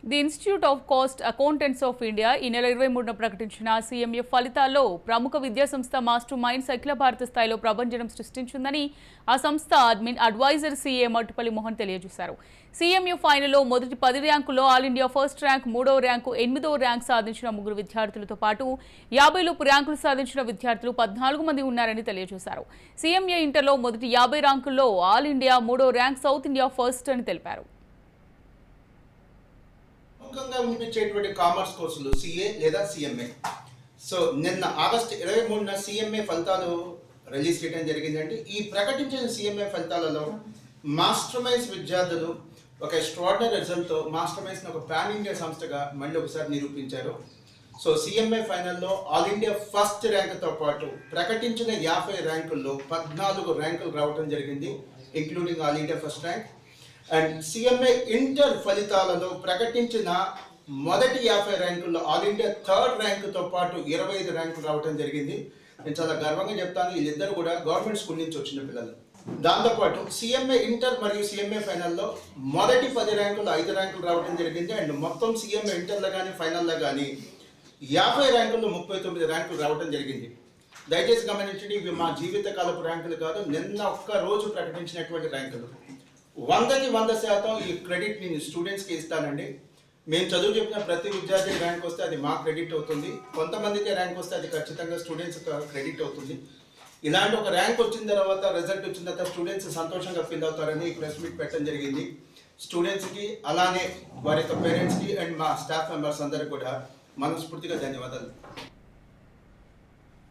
The institute of cost accountants of India ఈ నెల 23న ప్రకటించిన సీఎంఏ ఫలితాల్లో ప్రముఖ విద్యాసంస్థ మాస్టర్ మైండ్స్ అఖిల భారత స్థాయిలో ప్రభంజనం సృష్టించిందని ఆ సంస్థ అడ్వైజర్ సీఏ మట్టుపల్లి మోహన్ తెలియజేశారు. సీఎంయూ ఫైనల్లో మొదటి 10 ర్యాంకుల్లో ఆల్ ఇండియా ఫస్ట్ ర్యాంక్, 3వ ర్యాంకు, 8వ ర్యాంక్ సాధించిన 3 విద్యార్థులతో పాటు 50 లోపు ర్యాంకులు సాధించిన విద్యార్థులు 14 మంది ఉన్నారని తెలియజేశారు. సీఎంఏ ఇంటర్లో మొదటి 50 ర్యాంకుల్లో ఆల్ ఇండియా, 3వ ర్యాంక్ సౌత్ ఇండియా ఫస్ట్ అని తెలిపారు. ముఖ్యంగా వినిపించేటువంటి కామర్స్ కోర్సులు సిఏ లేదా సిఎంఏ. సో నిన్న ఆగస్టు 23న సిఎంఏ ఫలితాలు రిలీజ్ చేయడం జరిగిందండి. ఈ ప్రకటించిన సిఎంఏ ఫలితాలలో మాస్టర్ మైండ్స్ విద్యార్థులు ఒక ఎక్స్ట్రాడినరీ రిజల్ట్తో మాస్టర్ మైండ్స్ని ఒక పాన్ ఇండియా సంస్థగా మళ్ళీ ఒకసారి నిరూపించారు. సో సిఎంఏ ఫైనల్లో ఆల్ ఇండియా ఫస్ట్ ర్యాంక్తో పాటు ప్రకటించిన 50 ర్యాంకుల్లో 14 ర్యాంకులు రావడం జరిగింది, including all India first rank. And CMA inter ఫలితాలలో ప్రకటించిన మొదటి 50 ర్యాంకుల్లో ఆల్ ఇండియా థర్డ్ ర్యాంకుతో పాటు 25 ర్యాంకులు రావడం జరిగింది. నేను చాలా గర్వంగా చెప్తాను, వీళ్ళిద్దరు కూడా గవర్నమెంట్ స్కూల్ నుంచి వచ్చిన పిల్లలు. దాంతోపాటు సిఎంఏ ఇంటర్ మరియు సిఎంఏ ఫైనల్లో మొదటి 10 ర్యాంకుల్లో 5 ర్యాంకులు రావడం జరిగింది. అండ్ మొత్తం సిఎంఏ ఇంటర్లో కానీ ఫైనల్లో కానీ 50 ర్యాంకుల్లో 39 ర్యాంకులు రావడం జరిగింది. దయచేసి గమనించండి, ఇవి మా జీవితకాలపు ర్యాంకులు కాదు, నిన్న ఒక్క రోజు ప్రకటించినటువంటి ర్యాంకులు. 100కి 100% ఈ క్రెడిట్ నేను స్టూడెంట్స్కి ఇస్తానండి. మేము చదువు చెప్పిన ప్రతి విద్యార్థి ర్యాంక్ వస్తే అది మా క్రెడిట్ అవుతుంది, కొంతమందికి ర్యాంక్ వస్తే అది ఖచ్చితంగా స్టూడెంట్స్ క్రెడిట్ అవుతుంది. ఇలాంటి ఒక ర్యాంక్ వచ్చిన తర్వాత, రిజల్ట్ వచ్చిన తర్వాత స్టూడెంట్స్ సంతోషంగా ఫీల్ అవుతారని ఈ ప్రెస్ మీట్ పెట్టడం జరిగింది. స్టూడెంట్స్కి అలానే వారి యొక్క పేరెంట్స్కి అండ్ మా స్టాఫ్ మెంబర్స్ అందరికీ కూడా మనస్ఫూర్తిగా ధన్యవాదాలు.